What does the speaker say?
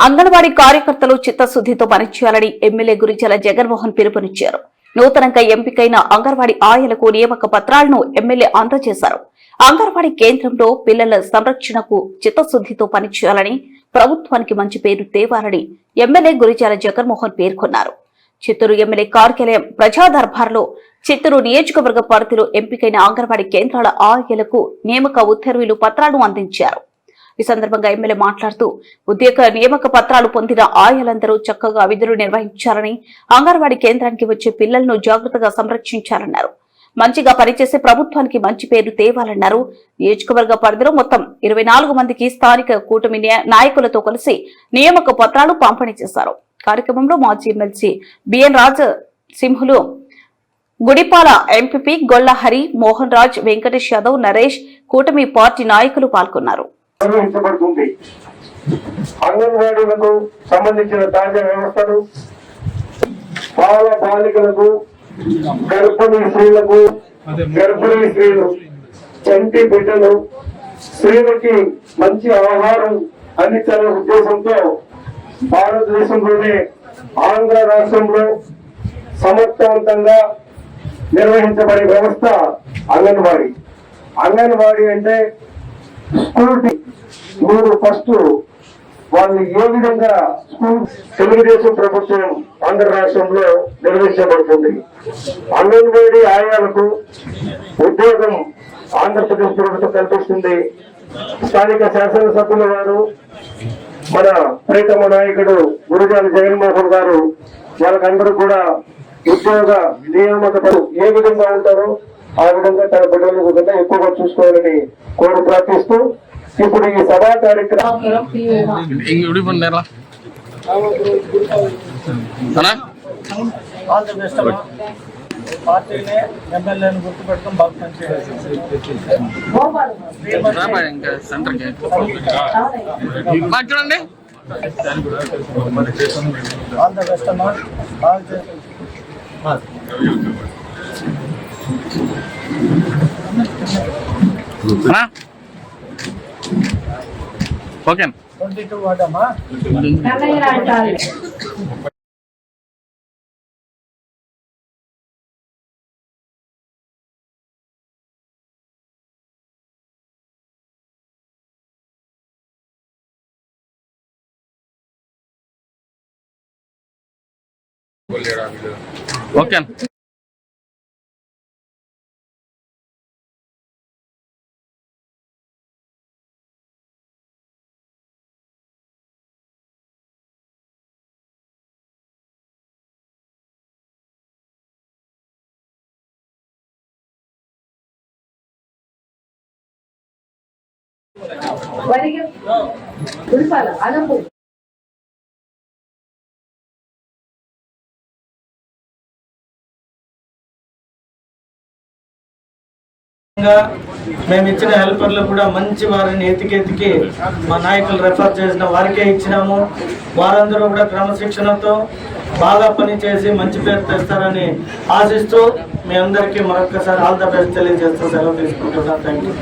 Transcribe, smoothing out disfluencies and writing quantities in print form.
అంగన్వాడీ కార్యకర్తలు చిత్తశుద్దితో పనిచేయాలని ఎమ్మెల్యే గురిజాల జగన్మోహన్ పిలుపునిచ్చారు. నూతనంగా ఎంపికైన అంగన్వాడీ ఆయలకు నియామక పత్రాలను ఎమ్మెల్యే అందజేశారు. అంగన్వాడీ కేంద్రంలో పిల్లల సంరక్షణకు చిత్తశుద్దితో పనిచేయాలని, ప్రభుత్వానికి మంచి పేరు తేవాలని ఎమ్మెల్యే గురిజాల జగన్మోహన్ పేర్కొన్నారు. చిత్తూరు ఎమ్మెల్యే కార్యాలయం ప్రజా దర్బార్లో చిత్తూరు నియోజకవర్గ పరిధిలో ఎంపికైన అంగన్వాడీ కేంద్రాల ఆయలకు నియామక ఉత్తర్వులు పత్రాలను అందించారు. ఈ సందర్భంగా ఎమ్మెల్యే మాట్లాడుతూ ఉద్యోగ నియామక పత్రాలు పొందిన ఆయలందరూ చక్కగా విధులు నిర్వహించాలని, అంగన్వాడీ కేంద్రానికి వచ్చే పిల్లలను జాగ్రత్తగా సంరక్షించాలన్నారు. మంచిగా పనిచేసే ప్రభుత్వానికి మంచి పేరు తేవాలన్నారు. నియోజకవర్గ పరిధిలో మొత్తం 24 మందికి స్థానిక కూటమి నాయకులతో కలిసి నియామక పత్రాలు పంపిణీ చేశారు. కార్యక్రమంలో మాజీ MLC BN Rajasimhulu, Gudipala MPP Golla Hari, Mohan Raj, Venkatesh Yadav, Naresh, కూటమి పార్టీ నాయకులు పాల్గొన్నారు. అంగన్వాడీలకు సంబంధించిన తాజా వ్యవస్థలు, బాల బాలికలకు, గర్భిణీ స్త్రీలు, చంటి బిడ్డలు, స్త్రీలకి మంచి ఆహారం అందించాలనే ఉద్దేశంతో భారతదేశంలోనే ఆంధ్ర రాష్ట్రంలో సమర్థవంతంగా నిర్వహించబడే వ్యవస్థ అంగన్వాడీ. అంగన్వాడీ అంటే స్కూల్ మీరు ఫస్ట్ వాళ్ళు ఏ విధంగా స్కూల్ తెలుగుదేశం ప్రభుత్వం ఆంధ్ర రాష్ట్రంలో నిర్వహించబడుతుంది. అంగన్వాడీ ఆయాలకు ఉద్యోగం ఆంధ్రప్రదేశ్ ప్రభుత్వం కల్పిస్తుంది. స్థానిక శాసనసభ్యుల వారు, మన ప్రీతమ నాయకుడు గురిజాల జగన్మోహన్ గారు వాళ్ళకందరూ కూడా ఉద్యోగ నియామక ఏ విధంగా ఉంటారో ఆ విధంగా తన బిడ్డల విధంగా ఎక్కువగా చూసుకోవాలని కోరి ప్రార్థిస్తూ ఇప్పుడు ఈ సభా కార్యక్రమం పార్టీని ఎమ్మెల్యేని గుర్తుపెట్టుకుని బాగా చూడండి. ఆల్ ద బెస్ట్ అమ్మా. ఓకే 22 వాడమ్మా. ఓకే మేము ఇచ్చిన హెల్పర్లు కూడా మంచి వారిని ఎతికి మా నాయకులు రెఫర్ చేసిన వారికే ఇచ్చినాము. వారందరూ కూడా క్రమశిక్షణతో బాగా పనిచేసి మంచి పేరు తెస్తారని ఆశిస్తూ మీ అందరికీ మరొకసారి ఆల్ ద బెస్ట్ తెలియజేస్తూ సెలవు తీసుకుంటున్నాను. Thank you.